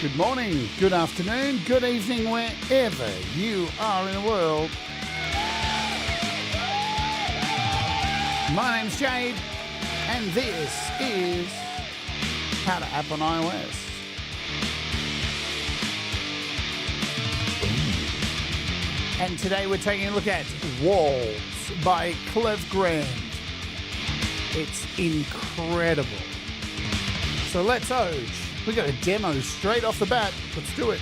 Good morning, good afternoon, good evening, wherever you are in the world. My name's Jade, and this is How to App on iOS. And today we're taking a look at Walls by Klevgrand. It's incredible. So let's Oj. We got a demo straight off the bat. Let's do it.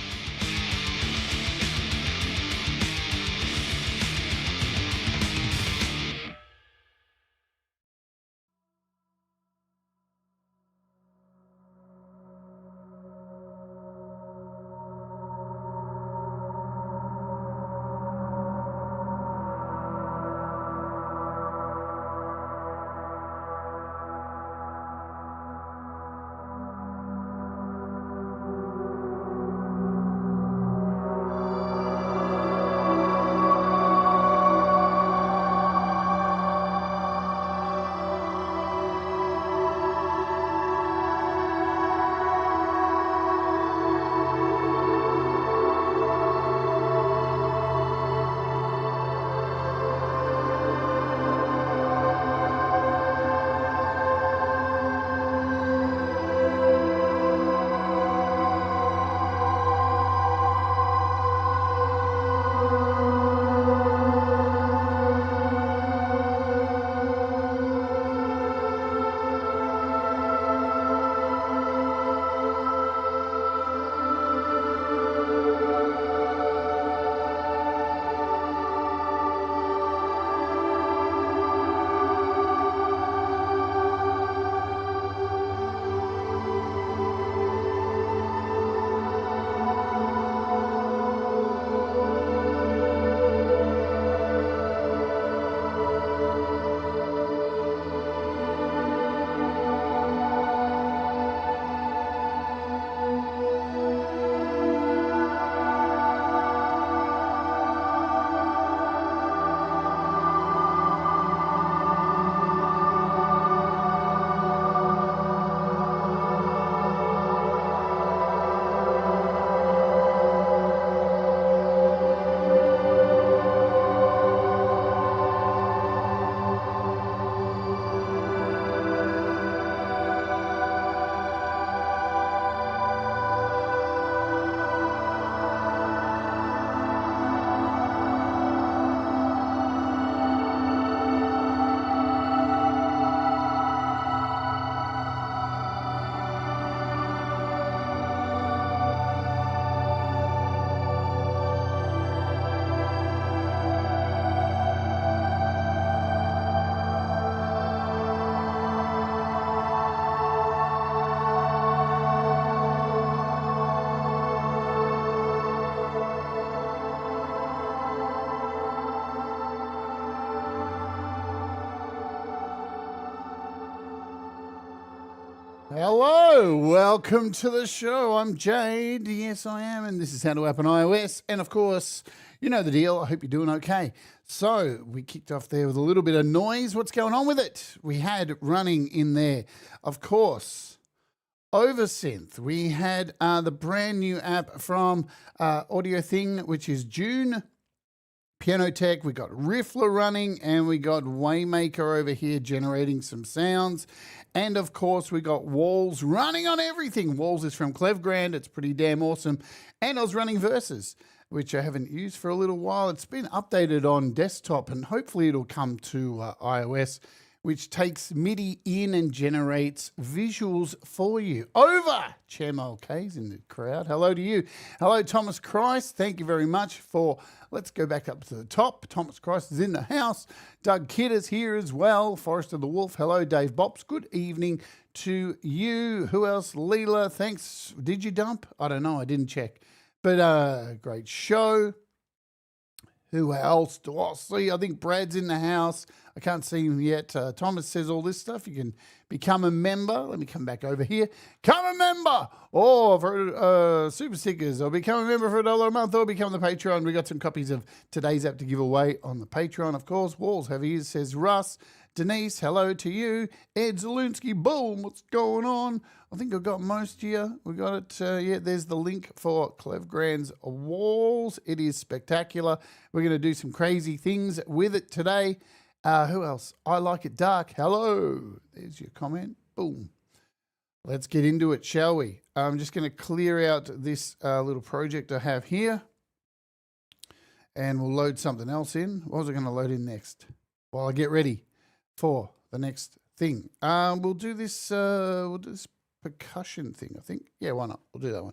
Hello, welcome to the show. I'm Jade. Yes, I am, and this is How to App on iOS. And of course, you know the deal. I hope you're doing okay. So we kicked off there with a little bit of noise. What's going on with it? We had running in there, of course, Oversynth. We had the brand new app from Audio Thing, which is June. Piano Tech, we got Riffler running, and we got Waymaker over here generating some sounds. And of course, we got Walls running on everything. Walls is from Klevgrand. It's pretty damn awesome. And I was running Verses, which I haven't used for a little while. It's been updated on desktop, and hopefully it'll come to iOS, which takes MIDI in and generates visuals for you. Over! Chemo K's in the crowd. Hello to you. Hello, Thomas Christ. Thank you very much for... Let's go back up to the top. Thomas Christ is in the house. Doug Kidd is here as well. Forrest of the Wolf. Hello, Dave Bops. Good evening to you. Who else? Leela, thanks. Did you dump? I don't know. I didn't check. But great show. Who else do I see? I think Brad's in the house. I can't see him yet. Thomas says all this stuff. You can become a member. Let me come back over here. Become a member. Or for super stickers. Or become a member for $1 a month. Or become the Patreon. We got some copies of today's app to give away on the Patreon, of course. Walls have ears, says Russ. Denise, hello to you. Ed Zalunski, boom, what's going on? I think I've got most here. We got it. Yeah, there's the link for Klevgrand's walls. It is spectacular. We're going to do some crazy things with it today. Who else? I like it dark. Hello. There's your comment. Boom. Let's get into it, shall we? I'm just going to clear out this little project I have here. And we'll load something else in. What was I going to load in next? While I get ready for the next thing. We'll do this percussion thing, I think. Yeah, why not? We'll do that one.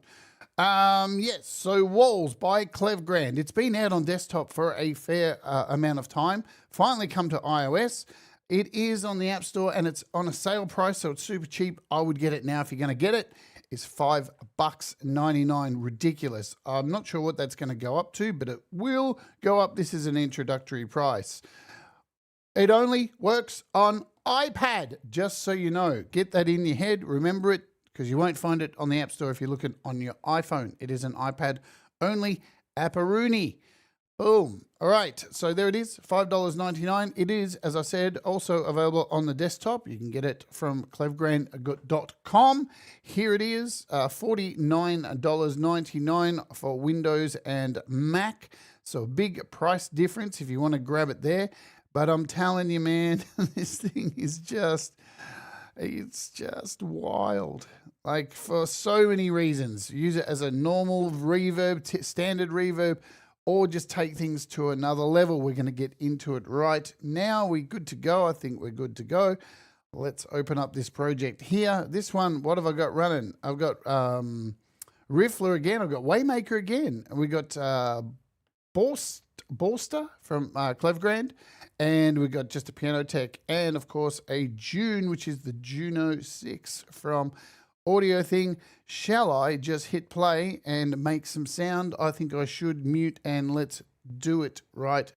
Yes, so Walls by Klevgrand. It's been out on desktop for a fair amount of time. Finally come to iOS. It is on the App Store and it's on a sale price, so it's super cheap. I would get it now if you're going to get it. It's $5.99. Ridiculous. I'm not sure what that's going to go up to, but it will go up. This is an introductory price. It only works on iPad, just so you know. Get that in your head. Remember it, because you won't find it on the App Store if you're looking on your iPhone. It is an iPad-only apparoonie. Boom. All right, so there it is, $5.99. It is, as I said, also available on the desktop. You can get it from klevgrand.com. Here it is, $49.99 for Windows and Mac. So a big price difference if you want to grab it there. But I'm telling you, man, this thing is it's just wild. Like, for so many reasons. Use it as a normal reverb, standard reverb, or just take things to another level. We're going to get into it right now. We're good to go. I think we're good to go. Let's open up this project here. This one, what have I got running? I've got Riffler again. I've got Waymaker again. And we got Borster from Klevgrand. And we've got just a Piano Tech. And, of course, a June, which is the Juno 6 from Audio Thing. Shall I just hit play and make some sound? I think I should mute, and let's do it right.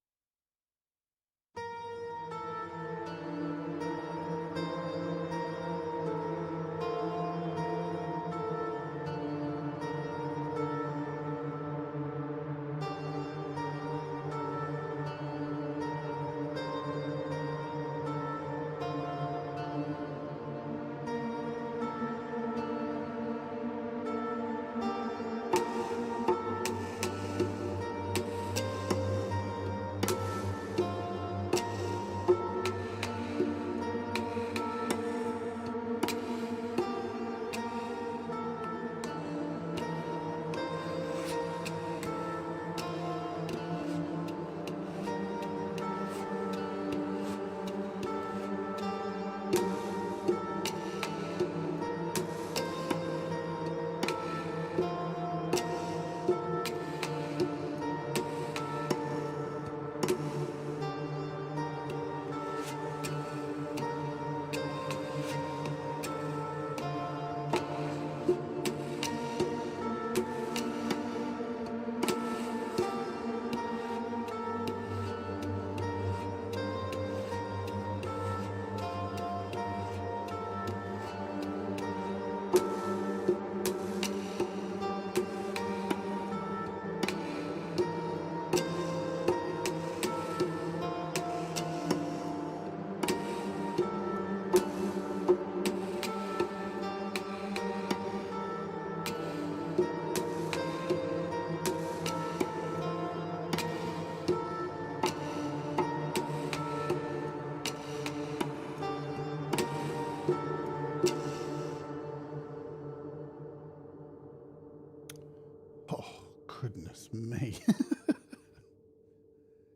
Goodness me.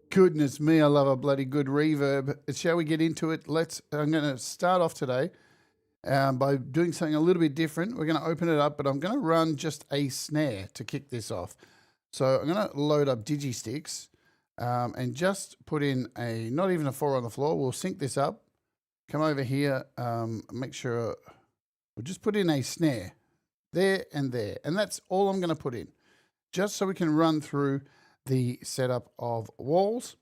Goodness me, I love a bloody good reverb. Shall we get into it? I'm going to start off today by doing something a little bit different. We're going to open it up, but I'm going to run just a snare to kick this off. So I'm going to load up Digisticks and just put in not even a 4 on the floor. We'll sync this up. Come over here, make sure, we'll just put in a snare there and there. And that's all I'm going to put in, just so we can run through the setup of Walls.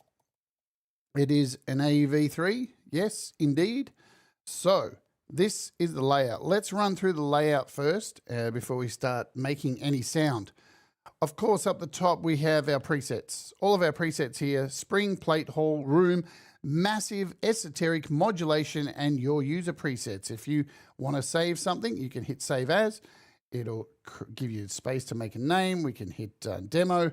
It is an AV3, yes, indeed. So this is the layout. Let's run through the layout first before we start making any sound. Of course, up the top, we have our presets. All of our presets here: spring, plate, hall, room. massive esoteric modulation and your user presets. If you want to save something, you can hit save as. It'll give you space to make a name. We can hit demo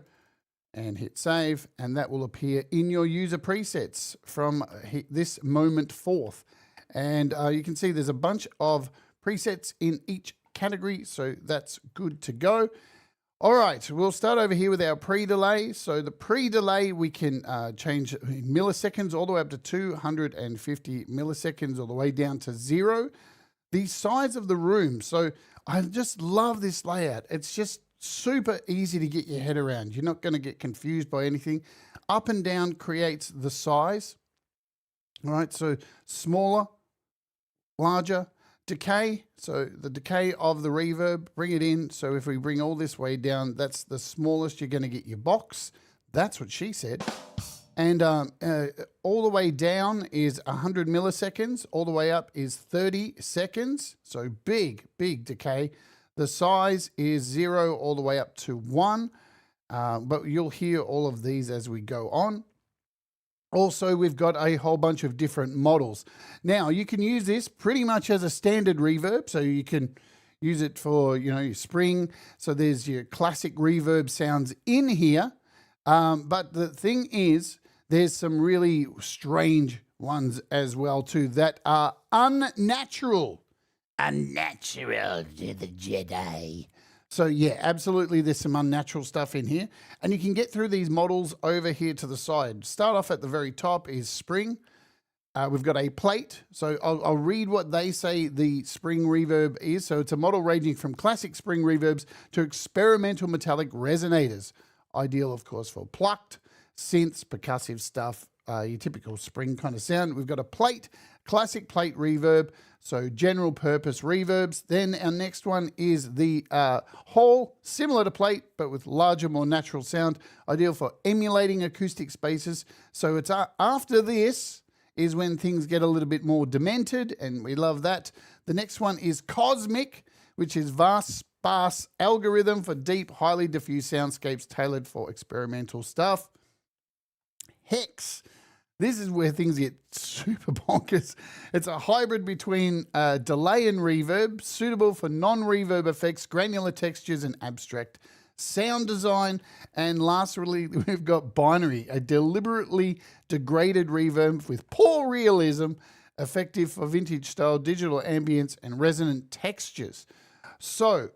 and hit save, and that will appear in your user presets from this moment forth. And you can see there's a bunch of presets in each category, so that's good to go. All right, we'll start over here with our pre-delay. So the pre-delay, we can change milliseconds all the way up to 250 milliseconds, all the way down to 0. The size of the room. So I just love this layout. It's just super easy to get your head around. You're not going to get confused by anything. Up and down creates the size. All right, so smaller, larger. Decay, so the decay of the reverb, bring it in. So if we bring all this way down, that's the smallest you're going to get your box. That's what she said. And all the way down is 100 milliseconds. All the way up is 30 seconds. So big, big decay. The size is 0 all the way up to 1. But you'll hear all of these as we go on. Also, we've got a whole bunch of different models. Now, you can use this pretty much as a standard reverb, so you can use it for, your spring. So there's your classic reverb sounds in here. But the thing is, there's some really strange ones as well, too, that are unnatural. Unnatural to the Jedi. So yeah, absolutely, there's some unnatural stuff in here. And you can get through these models over here to the side. Start off at the very top is spring. We've got a plate. So I'll read what they say the spring reverb is. So it's a model ranging from classic spring reverbs to experimental metallic resonators. Ideal, of course, for plucked, synths, percussive stuff, your typical spring kind of sound. We've got a plate, classic plate reverb, so general purpose reverbs. Then our next one is the hall, similar to plate, but with larger, more natural sound, ideal for emulating acoustic spaces. So it's after this is when things get a little bit more demented, and we love that. The next one is cosmic, which is vast, sparse algorithm for deep, highly diffuse soundscapes tailored for experimental stuff. Hex. This is where things get super bonkers. It's a hybrid between delay and reverb, suitable for non-reverb effects, granular textures, and abstract sound design. And lastly, we've got binary, a deliberately degraded reverb with poor realism, effective for vintage-style digital ambience and resonant textures. So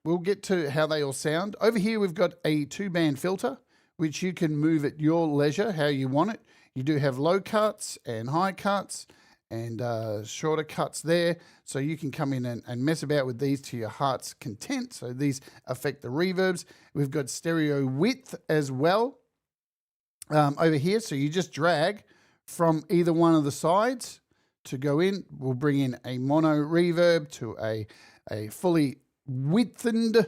we'll get to how they all sound. Over here, we've got a 2-band filter, which you can move at your leisure, how you want it. You do have low cuts and high cuts and shorter cuts there. So you can come in and mess about with these to your heart's content. So these affect the reverbs. We've got stereo width as well over here. So you just drag from either one of the sides to go in. We'll bring in a mono reverb to a fully widthened,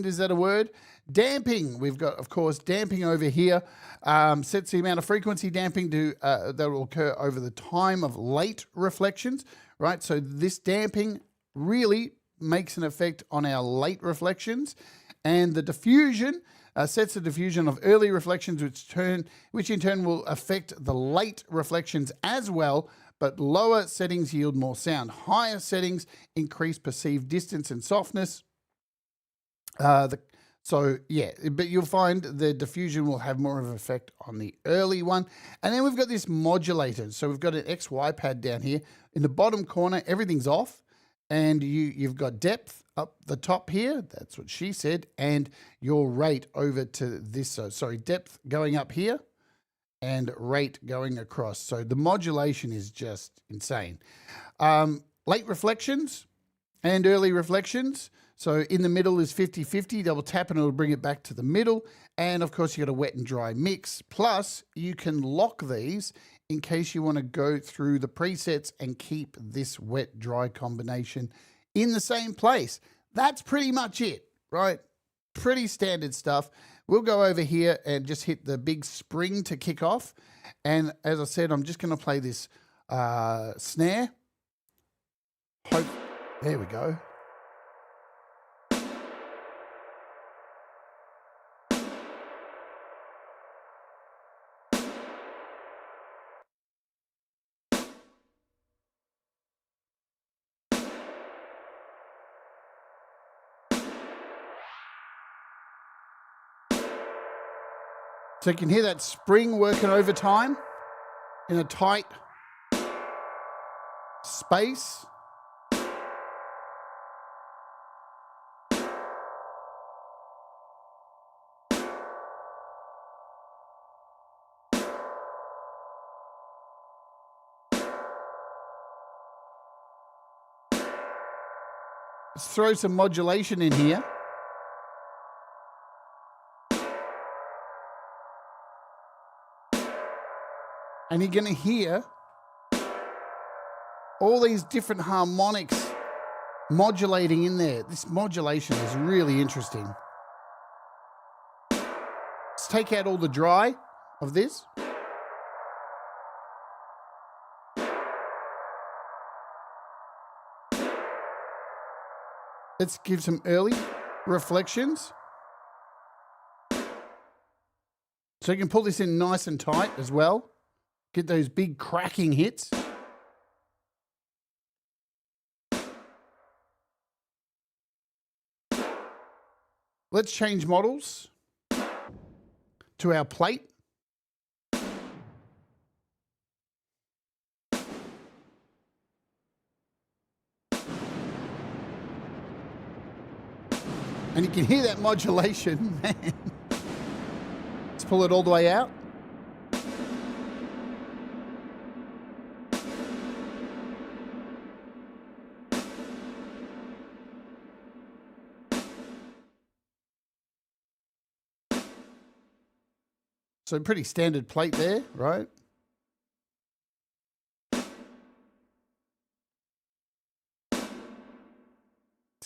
is that a word? Damping, we've got, of course, damping over here. Sets the amount of frequency damping that will occur over the time of late reflections, right? So this damping really makes an effect on our late reflections. And the diffusion sets the diffusion of early reflections, which in turn will affect the late reflections as well, but lower settings yield more sound. Higher settings increase perceived distance and softness. So yeah, but you'll find the diffusion will have more of an effect on the early one. And then we've got this modulator. So we've got an XY pad down here. In the bottom corner, everything's off. And you've got depth up the top here. That's what she said. And your rate over to this. Sorry, depth going up here and rate going across. So the modulation is just insane. Late reflections and early reflections. So in the middle is 50-50, double tap and it'll bring it back to the middle. And of course you got a wet and dry mix. Plus you can lock these in case you want to go through the presets and keep this wet dry combination in the same place. That's pretty much it, right? Pretty standard stuff. We'll go over here and just hit the big spring to kick off. And as I said, I'm just going to play this snare. There we go. So you can hear that spring working overtime in a tight space. Let's throw some modulation in here. And you're going to hear all these different harmonics modulating in there. This modulation is really interesting. Let's take out all the dry of this. Let's give some early reflections. So you can pull this in nice and tight as well. Get those big cracking hits. Let's change models to our plate. And you can hear that modulation, man. Let's pull it all the way out. So pretty standard plate there, right? Let's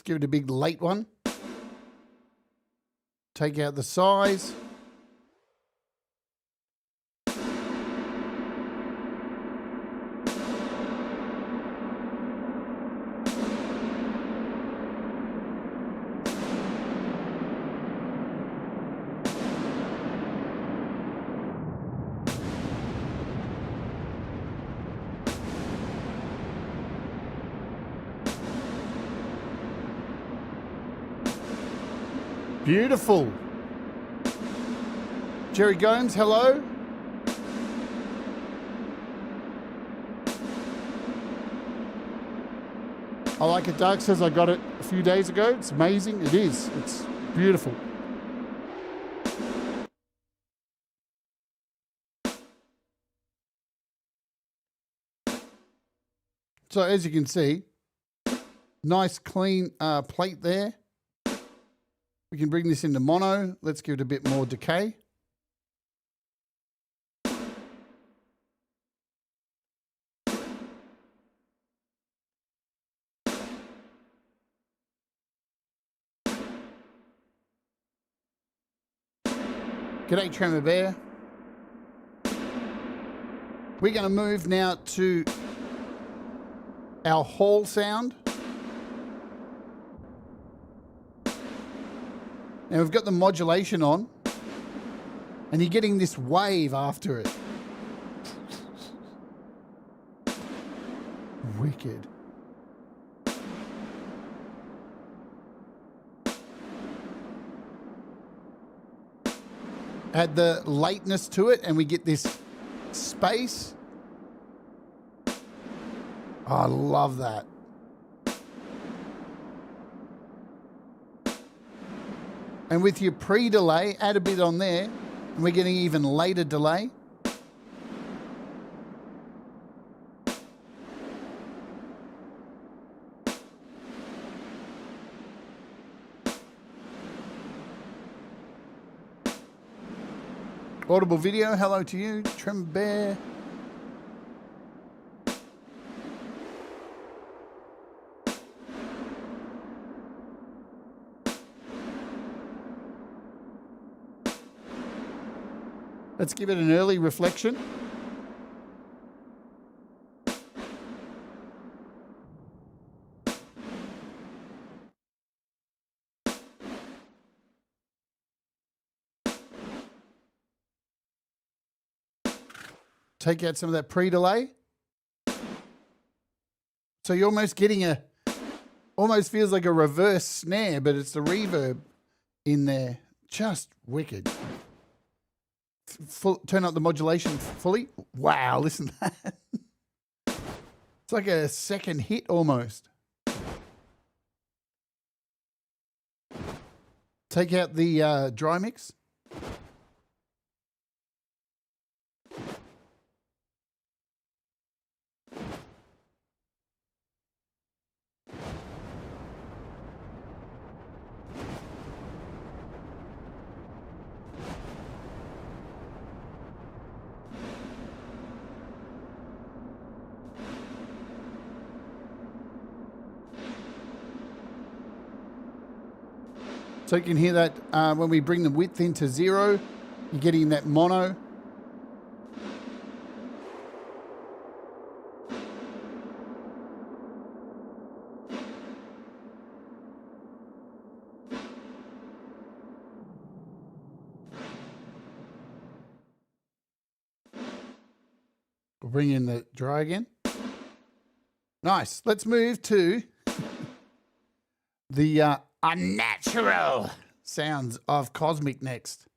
give it a big late one. Take out the size. Beautiful. Jerry Gomes, hello. I Like It Dark says I got it a few days ago. It's amazing. It is. It's beautiful. So as you can see, nice clean plate there. We can bring this into mono. Let's give it a bit more decay. G'day Tremor Bear. We're going to move now to our hall sound. Now we've got the modulation on, and you're getting this wave after it. Wicked. Add the lateness to it, and we get this space. Oh, I love that. And with your pre-delay, add a bit on there, and we're getting even later delay. Audible video, hello to you, Trim Bear. Let's give it an early reflection. Take out some of that pre-delay. So you're almost getting almost feels like a reverse snare, but it's the reverb in there. Just wicked. turn up the modulation fully. Wow, listen to that. It's like a second hit almost. Take out the dry mix. So you can hear that when we bring the width into 0, you're getting that mono. We'll bring in the dry again. Nice. Let's move to the unnatural sounds of Cosmic next.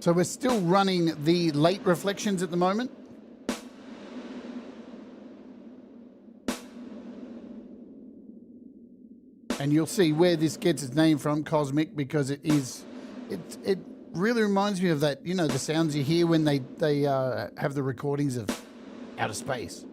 So we're still running the late reflections at the moment. And you'll see where this gets its name from, Cosmic, because it really reminds me of that, you know, the sounds you hear when they have the recordings of outer space.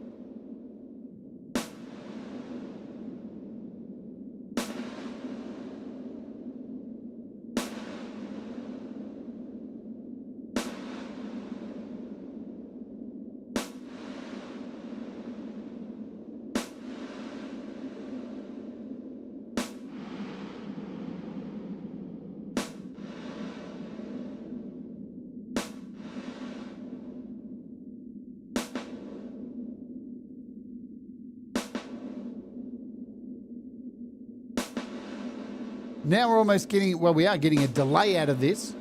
Now we're almost getting, well, we are getting a delay out of this.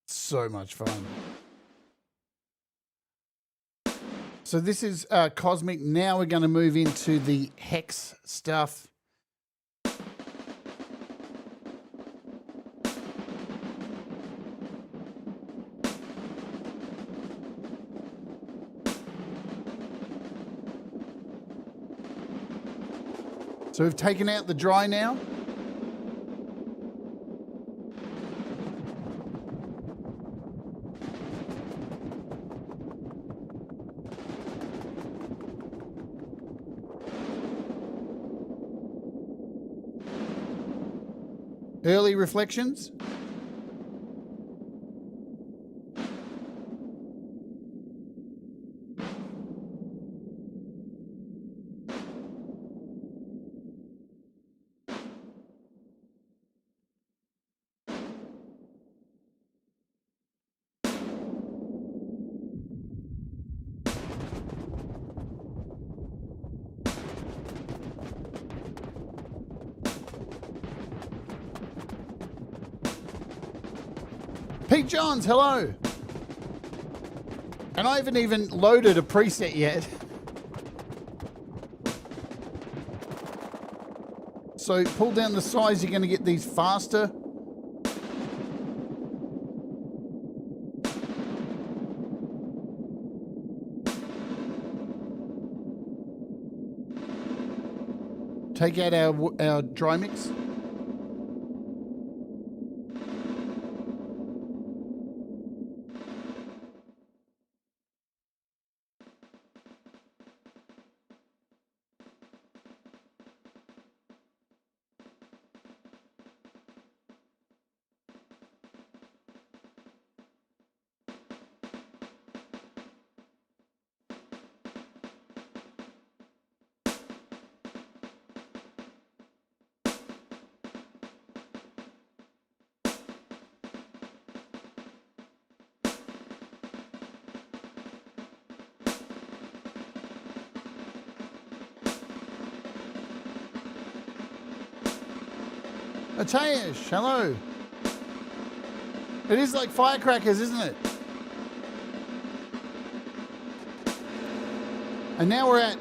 So much fun. So this is Cosmic. Now we're going to move into the hex stuff. So we've taken out the dry now. Early reflections. Pete Johns, hello. And I haven't even loaded a preset yet. So pull down the size, you're going to get these faster. Take out our dry mix. Mateus, hello. It is like firecrackers, isn't it? And now we're at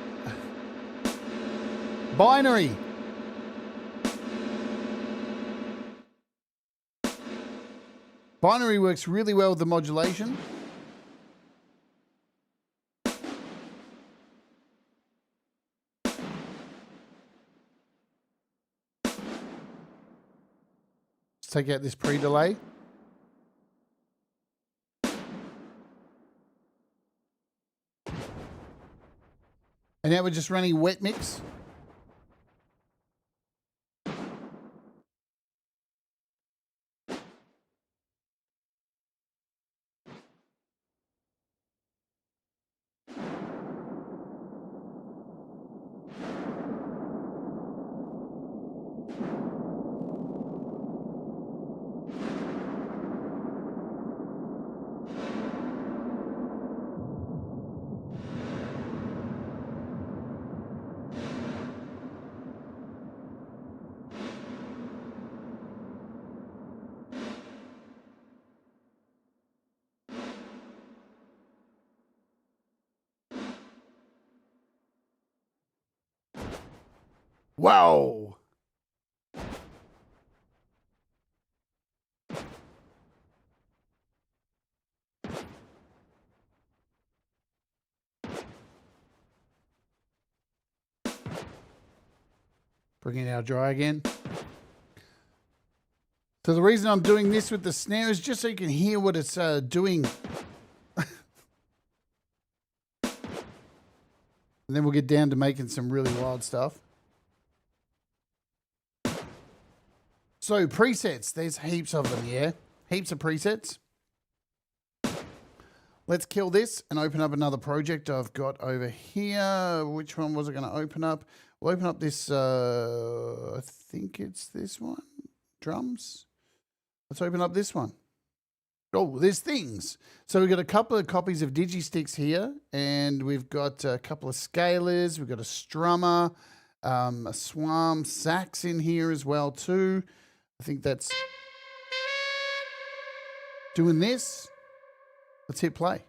binary. Binary works really well with the modulation. Let's take out this pre-delay. And now we're just running wet mix. Wow. Bring it out dry again. So the reason I'm doing this with the snare is just so you can hear what it's doing. And then we'll get down to making some really wild stuff. So presets, there's heaps of them, yeah? Heaps of presets. Let's kill this and open up another project I've got over here. Which one was it going to open up? We'll open up this, I think it's this one. Drums. Let's open up this one. Oh, there's things. So we've got a couple of copies of Digisticks here, and we've got a couple of scalers. We've got a strummer, a swam sax in here as well too. I think that's doing this. Let's hit play.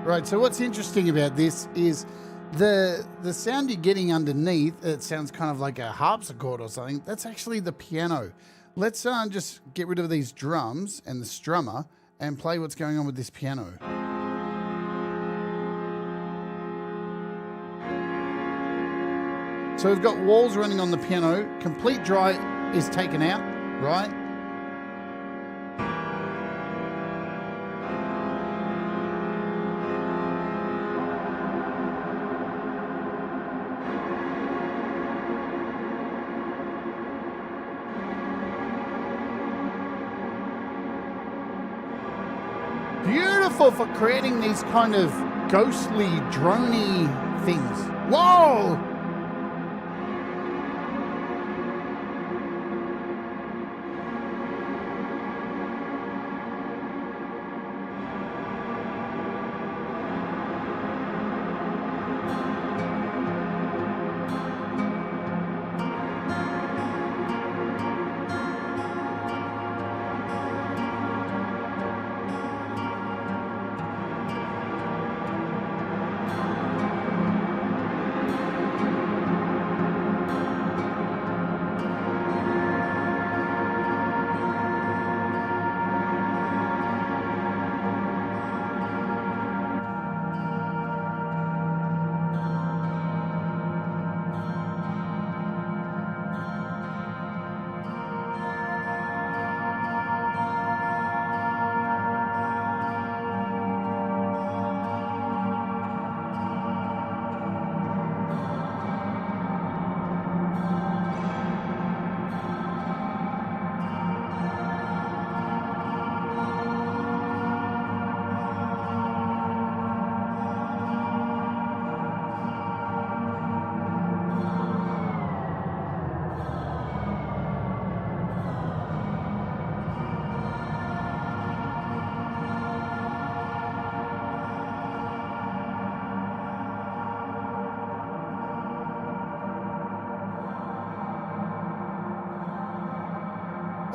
Right, so what's interesting about this is the sound you're getting underneath, it sounds kind of like a harpsichord or something. That's actually the piano. Let's just get rid of these drums and the strummer and play what's going on with this piano. So we've got walls running on the piano. Complete dry is taken out, right? metaphor for creating these kind of ghostly, droney things. Whoa!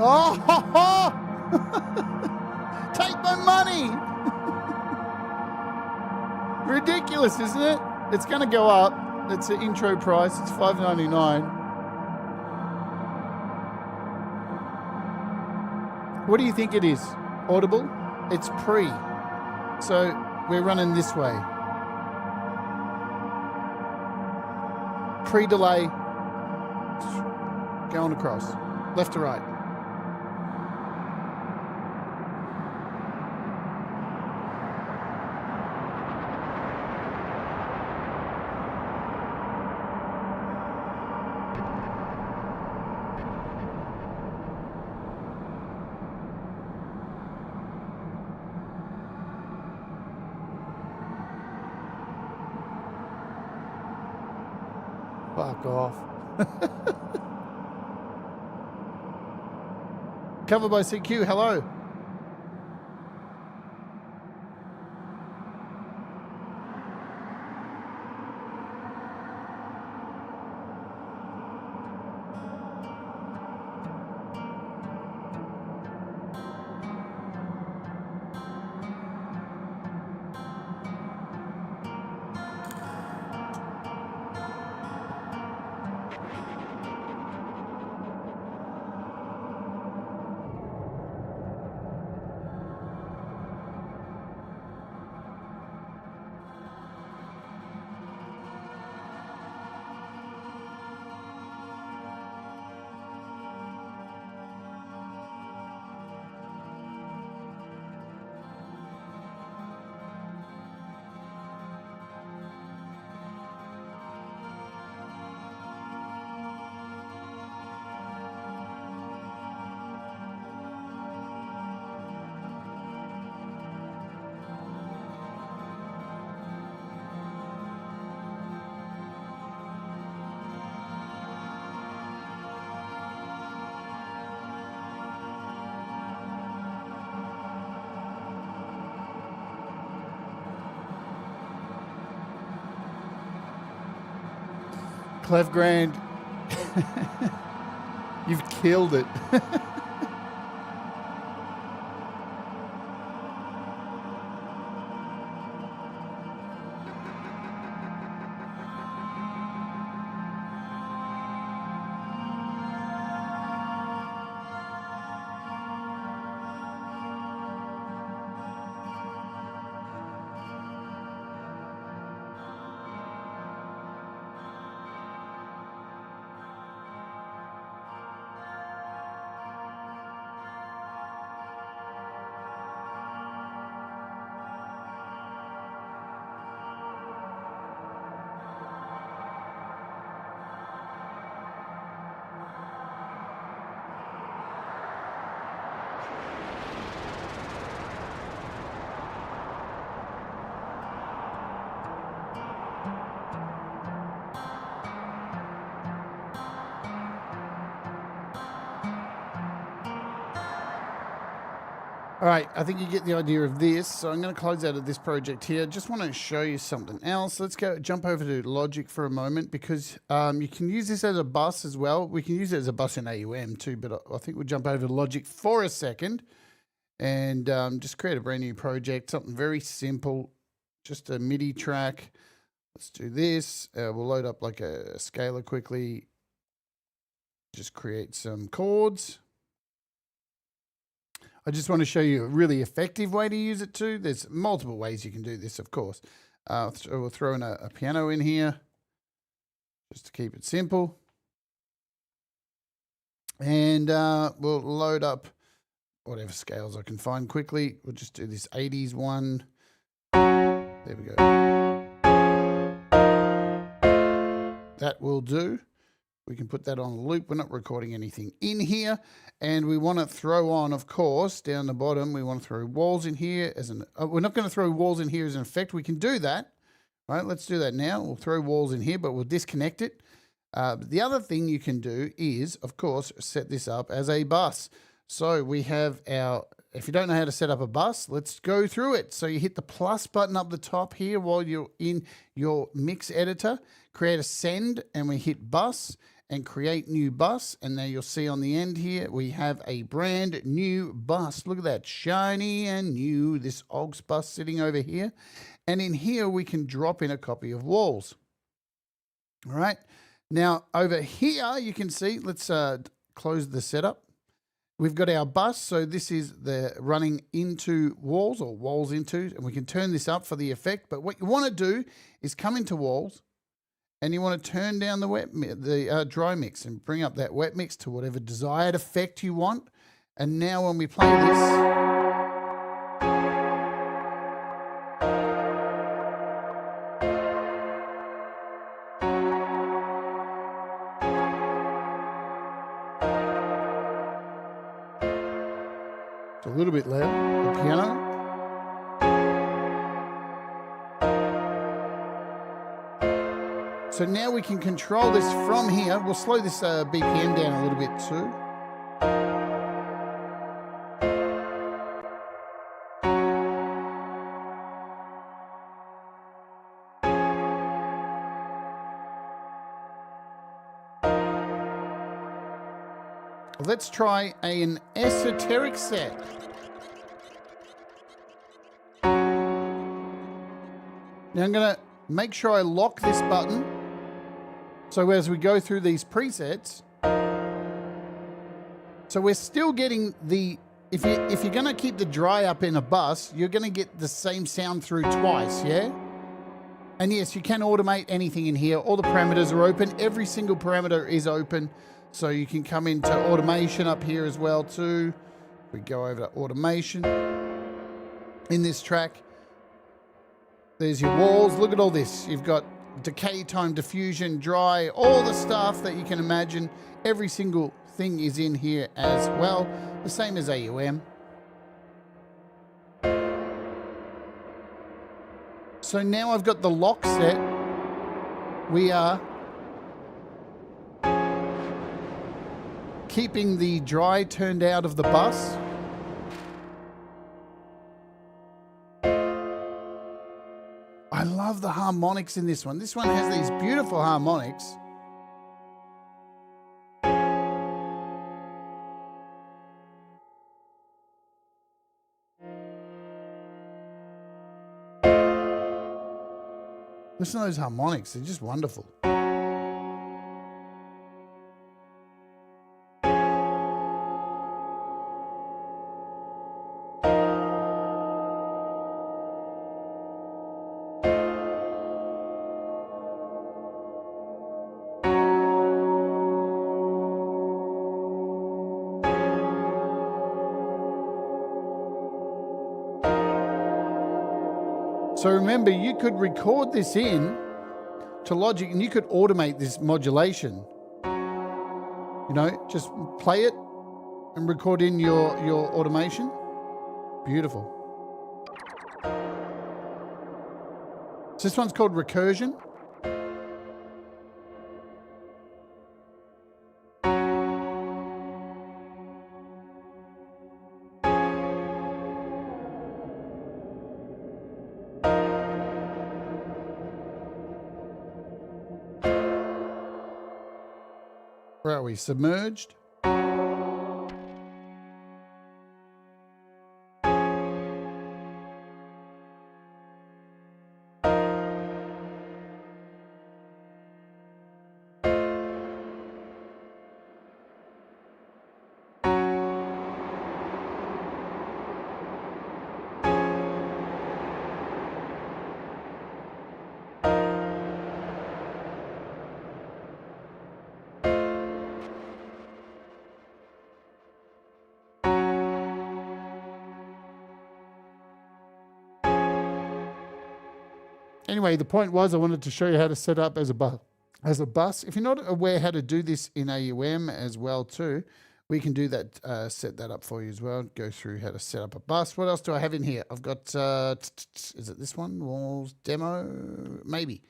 Oh, take my money. Ridiculous, isn't it? It's going to go up. It's the intro price. It's $5.99. What do you think it is? Audible? It's pre. So we're running this way. Pre-delay. Going across. Left to right. Fuck off. Covered by CQ, hello. Klevgrand, you've killed it. All right, I think you get the idea of this. So I'm going to close out of this project here. Just want to show you something else. Let's jump over to Logic for a moment, because you can use this as a bus as well. We can use it as a bus in AUM too, but I think we'll jump over to Logic for a second and just create a brand new project, something very simple, just a MIDI track. Let's do this. We'll load up like a scaler quickly. Just create some chords. I just want to show you a really effective way to use it too. There's multiple ways you can do this, of course. We'll throw in a piano in here just to keep it simple. And we'll load up whatever scales I can find quickly. We'll just do this 80s one. There we go. That will do. We can put that on a loop. We're not recording anything in here. And we want to throw on, of course, down the bottom, we want to throw walls in here as an... we're not going to throw walls in here as an effect. We can do that. All right, let's do that now. We'll throw walls in here, but we'll disconnect it. The other thing you can do is, of course, set this up as a bus. So we have our... If you don't know how to set up a bus, let's go through it. So you hit the plus button up the top here while you're in your mix editor. Create a send, and we hit bus and create new bus. And now you'll see on the end here, we have a brand new bus. Look at that, shiny and new, this aux bus sitting over here. And in here, we can drop in a copy of walls. All right. Now over here, you can see, let's close the setup. We've got our bus. So this is the running into walls, or walls into, and we can turn this up for the effect. But what you want to do is come into walls, and you want to turn down the dry mix and bring up that wet mix to whatever desired effect you want. And now when we play this, it's a little bit loud, the piano. So now we can control this from here. We'll slow this BPM down a little bit too. Let's try an esoteric set. Now I'm going to make sure I lock this button. So as we go through these presets, so we're still getting the, if you're going to keep the dry up in a bus, you're going to get the same sound through twice, yeah? And yes, you can automate anything in here. All the parameters are open. Every single parameter is open. So you can come into automation up here as well too. We go over to automation in this track. There's your walls. Look at all this. You've got decay time, diffusion, dry, all the stuff that you can imagine. Every single thing is in here as well, the same as AUM. So now I've got the lock set. We are keeping the dry turned out of the bus. I love the harmonics in this one. This one has these beautiful harmonics. Listen to those harmonics. They're just wonderful. So remember, you could record this in to Logic and you could automate this modulation. You know, just play it and record in your automation. Beautiful. So this one's called recursion. Where are we? Submerged. Anyway, the point was I wanted to show you how to set up as a bus. If you're not aware how to do this in AUM as well too, we can do that, set that up for you as well. Go through how to set up a bus. What else do I have in here? I've got, is it this one? Walls demo? Maybe.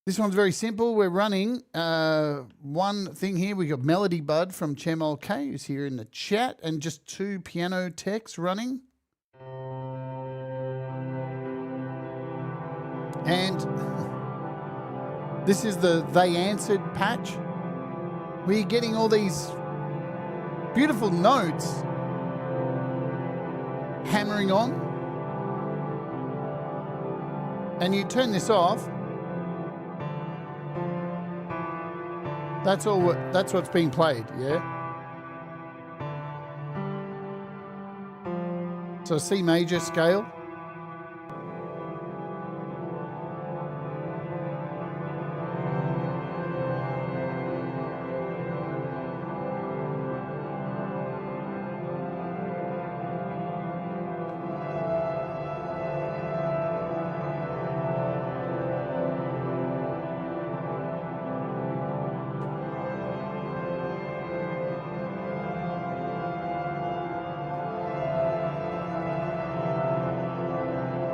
This one's very simple. We're running one thing here. We got Melody Bud from Chemol K, who's here in the chat, and just 2 piano techs running. And this is the They Answered patch. We're getting all these beautiful notes hammering on. And you turn this off. That's what's being played, yeah? So C major scale.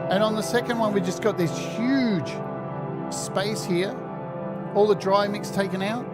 And on the second one, we just got this huge space here. All the dry mix taken out.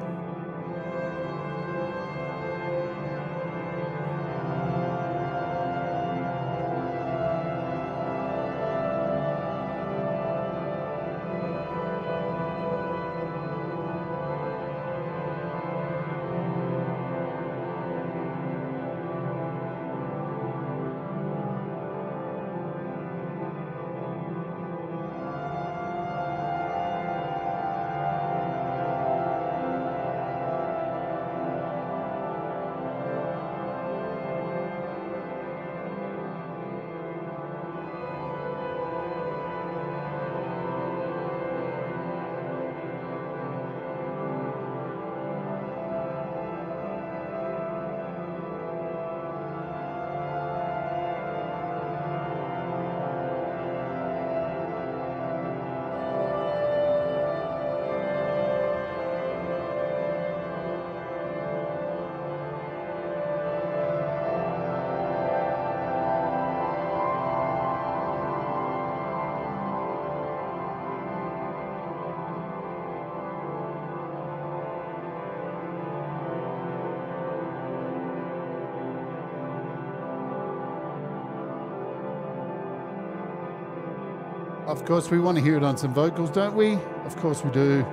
Of course, we want to hear it on some vocals, don't we? Of course we do.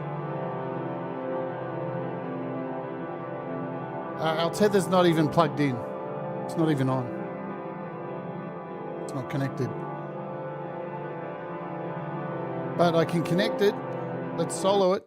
Our tether's not even plugged in. It's not even on. It's not connected. But I can connect it. Let's solo it.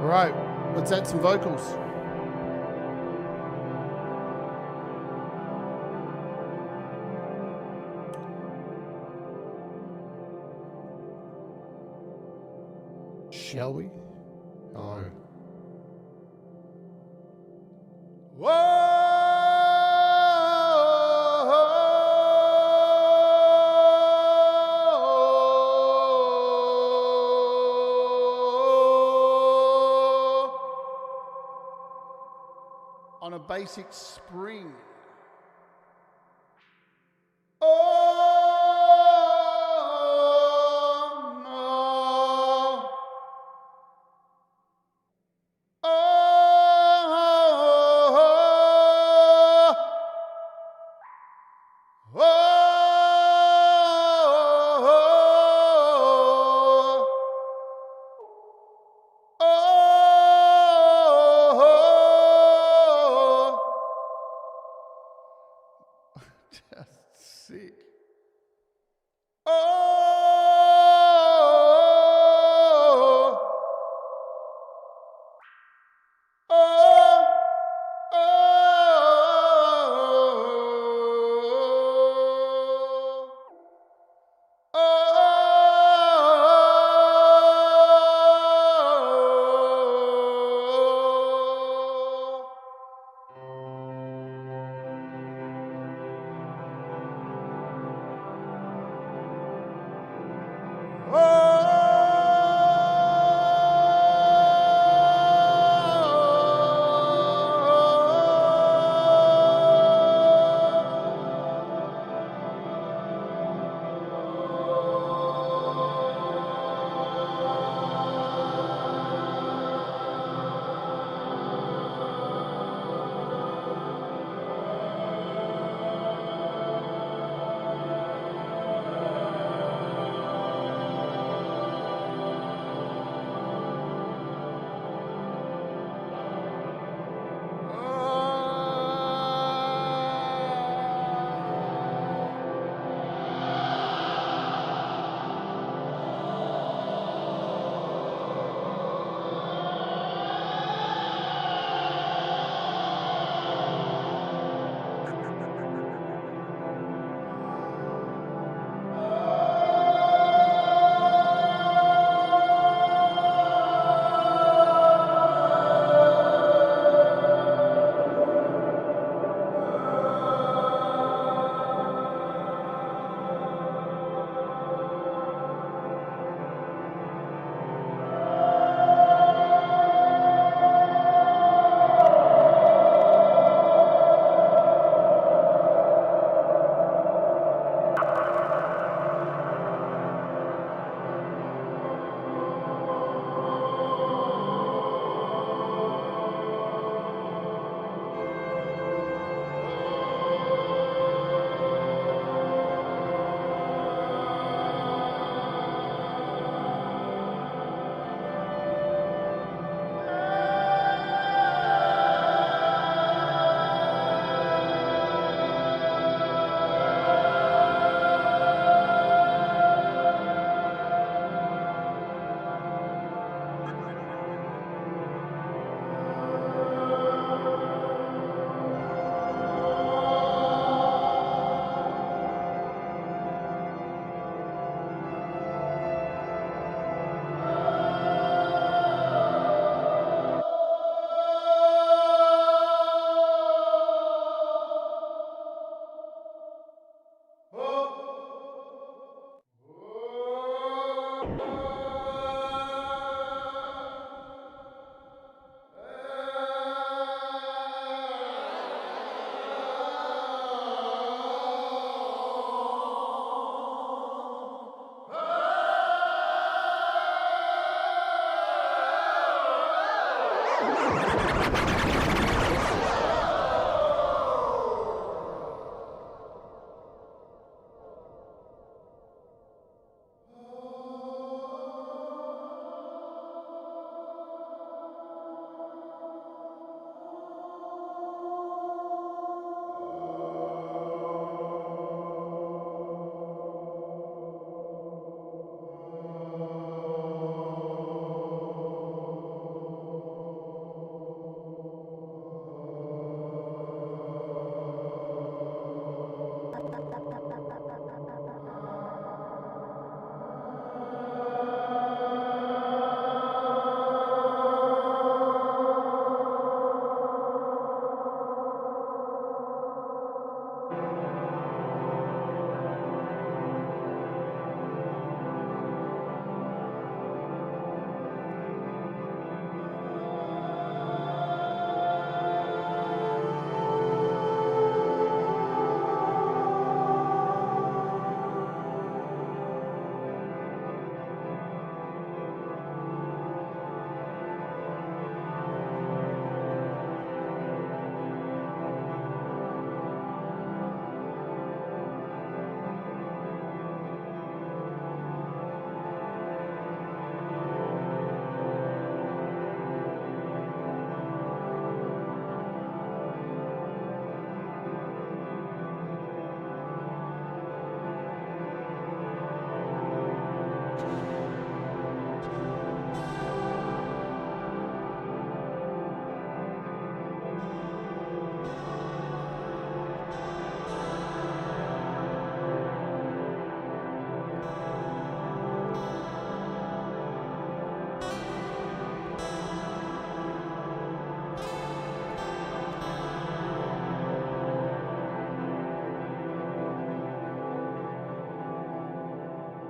All right, let's add some vocals. shall we? Oh. On a basic spring. Just sick.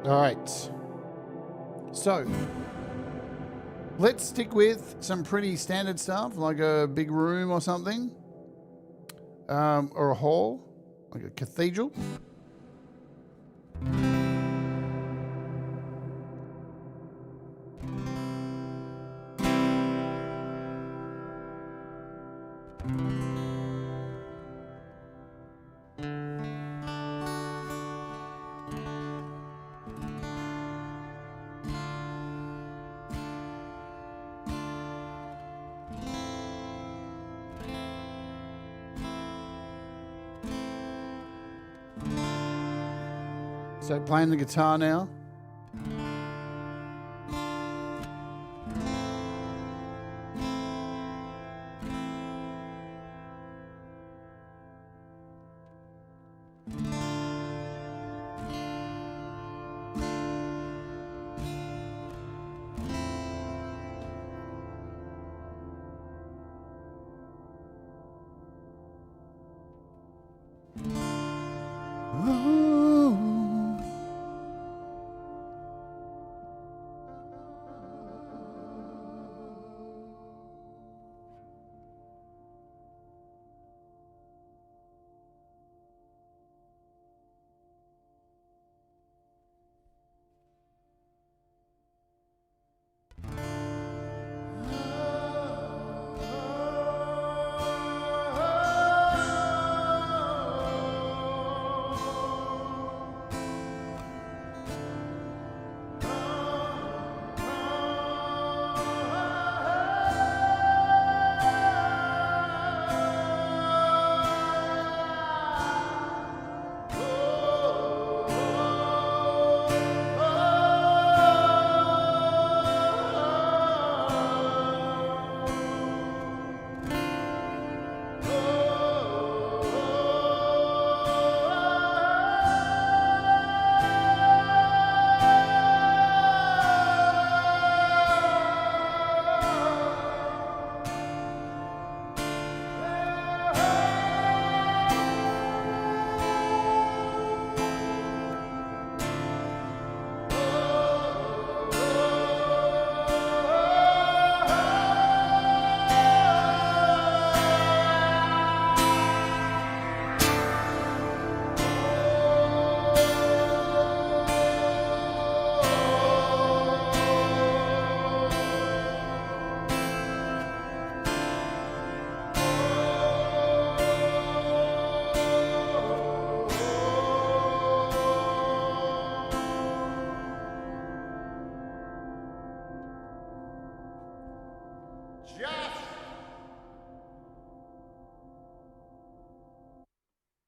All right. So let's stick with some pretty standard stuff, like a big room or something, or a hall, like a cathedral. So playing the guitar now.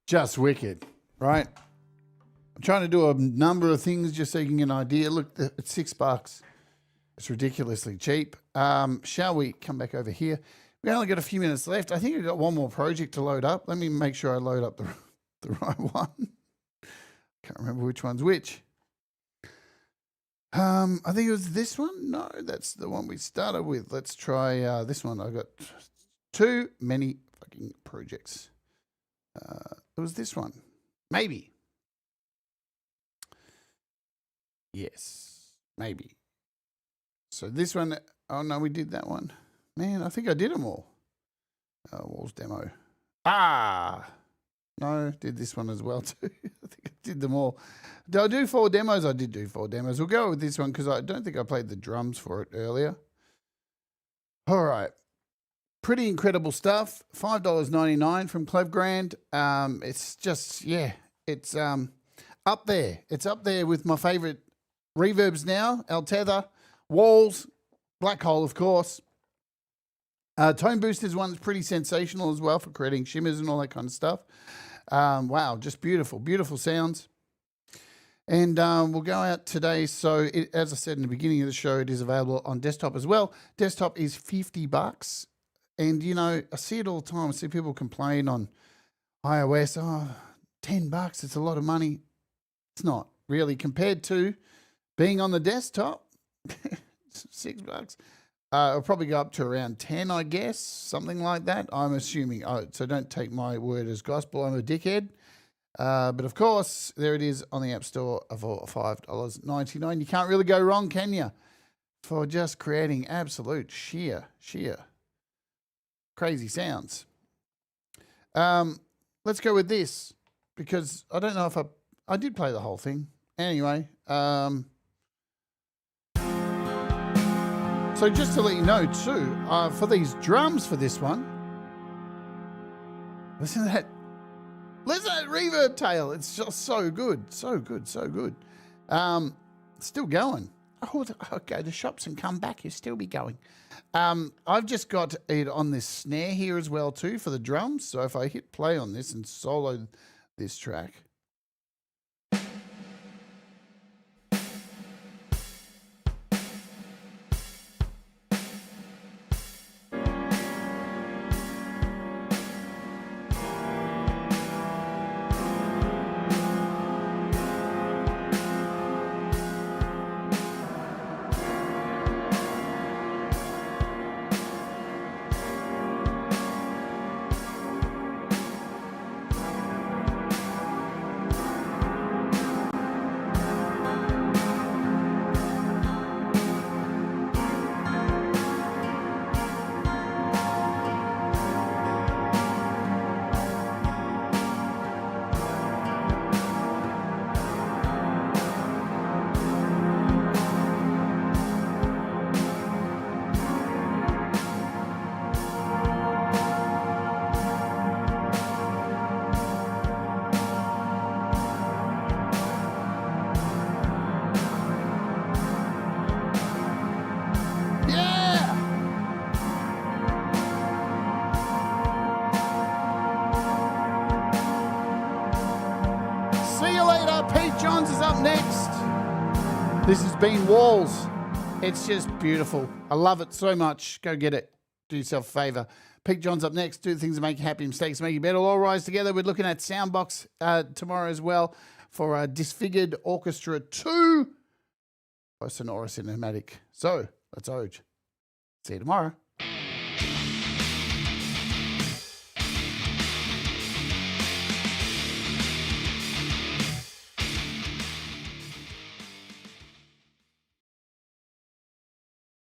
Just wicked, right? I'm trying to do a number of things just so you can get an idea. Look, it's $6. It's ridiculously cheap. Shall we come back over here? We only got a few minutes left. I think I've got one more project to load up. Let me make sure I load up the right one. Can't remember which one's which. I think it was this one. No, that's the one we started with. Let's try this one. I've got too many fucking projects. it was this one. Maybe. Yes, maybe. So this one, oh no, we did that one. Man, I think I did them all. Walls demo. Ah, no, did this one as well too. I think I did them all. Did I do 4 demos? I did do 4 demos. We'll go with this one because I don't think I played the drums for it earlier. All right. Pretty incredible stuff. $5.99 from Klevgrand. It's just, yeah, it's up there. It's up there with my favorite reverbs now. Altether, Walls, Black Hole, of course. Tone Boosters one's pretty sensational as well for creating shimmers and all that kind of stuff. Wow, just beautiful, beautiful sounds. And we'll go out today. So, as I said in the beginning of the show, it is available on desktop as well. Desktop is $50. And, you know, I see it all the time. I see people complain on iOS, oh, $10, it's a lot of money. It's not really compared to being on the desktop, $6. It'll probably go up to around 10, I guess, something like that. I'm assuming. Oh, so don't take my word as gospel. I'm a dickhead. But of course, there it is on the App Store for $5.99. You can't really go wrong, can you? For just creating absolute sheer crazy sounds. Let's go with this because I don't know if I did play the whole thing. Anyway, so just to let you know too, for these drums for this one, listen to that reverb tail. It's just so good, so good, so good. Still going. Oh, I'll go to shops and come back. You'll still be going. I've just got it on this snare here as well too for the drums. So if I hit play on this and solo this track. This has been Walls. It's just beautiful. I love it so much. Go get it. Do yourself a favour. Pete John's up next. Do the things that make you happy, mistakes that make you better. We'll all rise together. We're looking at Soundbox tomorrow as well for Disfigured Orchestra 2 by Sonorous Cinematic. So, let's Oj. See you tomorrow.